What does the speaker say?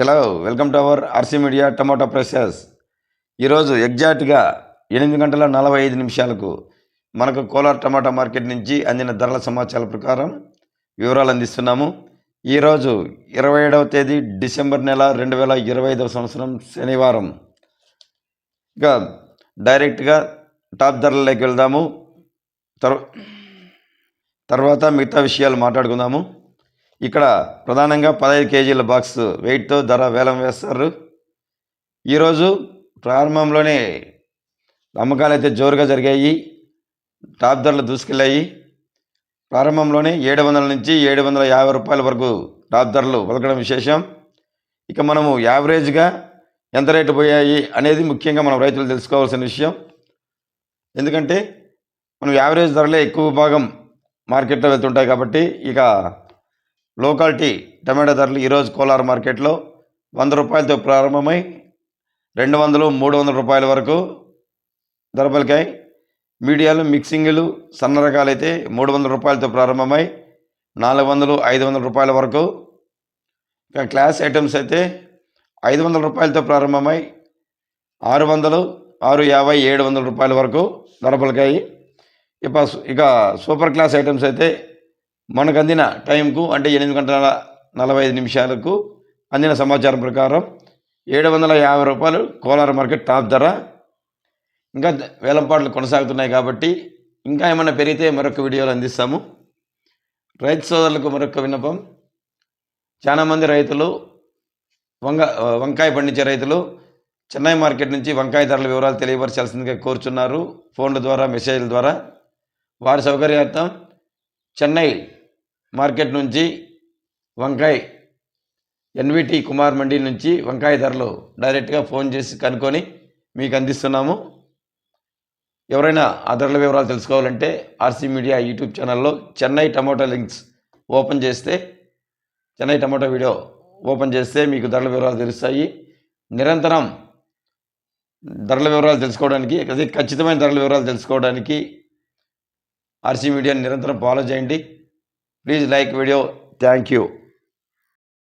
Hello, welcome to our RC media tomato prices. ఈరోజు ఎగ్జాక్ట్గా 8:45 మనకు కోలార్ టమాటా మార్కెట్ నుంచి అందిన ధరల సమాచారం ప్రకారం వివరాలు అందిస్తున్నాము. ఈరోజు 27వ తేదీ డిసెంబర్ నెల 2025 సంవత్సరం శనివారం. ఇక డైరెక్ట్గా టాప్ ధరలలోకి వెళ్దాము. తర్వాత మిగతా విషయాలు మాట్లాడుకుందాము. ఇక్కడ ప్రధానంగా 15 కేజీల బాక్స్ వెయిట్తో ధర వేలం వేస్తారు. ఈరోజు ప్రారంభంలోనే అమ్మకాలు అయితే జోరుగా జరిగాయి. టాప్ ధరలు దూసుకెళ్ళాయి. ప్రారంభంలోనే 700 నుంచి 750 రూపాయల వరకు టాప్ ధరలు పలకడం విశేషం. ఇక మనము యావరేజ్గా ఎంత రేటు పోయాయి అనేది ముఖ్యంగా మనం రైతులు తెలుసుకోవాల్సిన విషయం. ఎందుకంటే మనం యావరేజ్ ధరలే ఎక్కువ భాగం మార్కెట్లో వెళ్తుంటాయి కాబట్టి. ఇక లోకాలిటీ టమాటా ధరలు ఈరోజు కోలార్ మార్కెట్లో 100 రూపాయలతో ప్రారంభమై 200, 300 రూపాయల వరకు ధర పలికాయి. మీడియాలు, మిక్సింగ్లు, సన్న రకాలైతే 300 రూపాయలతో ప్రారంభమై 400, 500 రూపాయల వరకు. ఇక క్లాస్ ఐటమ్స్ అయితే 500 రూపాయలతో ప్రారంభమై 600, 650, 700 రూపాయల వరకు ధర పలికాయి. ఇక సూపర్ క్లాస్ ఐటమ్స్ అయితే మనకు అందిన టైంకు అంటే 8:45 అందిన సమాచారం ప్రకారం 750 రూపాయలు కోలార్ మార్కెట్ టాప్ ధర. ఇంకా వేలంపాట్లు కొనసాగుతున్నాయి కాబట్టి ఇంకా ఏమైనా పెరిగితే మరొక వీడియోలు అందిస్తాము. రైతు సోదరులకు మరొక విన్నపం. చాలామంది రైతులు వంకాయ పండించే రైతులు చెన్నై మార్కెట్ నుంచి వంకాయ ధరల వివరాలు తెలియపరచాల్సిందిగా కోరుచున్నారు. ఫోన్ల ద్వారా, మెసేజ్ల ద్వారా. వారి సౌకర్యార్థం చెన్నై మార్కెట్ నుంచి వంకాయ ఎన్విటి కుమార్ మండీ నుంచి వంకాయ ధరలు డైరెక్ట్గా ఫోన్ చేసి కనుక్కొని మీకు అందిస్తున్నాము. ఎవరైనా ఆ ధరల వివరాలు తెలుసుకోవాలంటే ఆర్సీ మీడియా యూట్యూబ్ ఛానల్లో చెన్నై టమాటో లింక్స్ ఓపెన్ చేస్తే, చెన్నై టమాటో వీడియో ఓపెన్ చేస్తే మీకు ధరల వివరాలు తెలుస్తాయి. నిరంతరం ధరల వివరాలు తెలుసుకోవడానికి, అదే ఖచ్చితమైన ధరల వివరాలు తెలుసుకోవడానికి ఆర్సీ మీడియాని నిరంతరం ఫాలో చేయండి. Please like video. Thank you.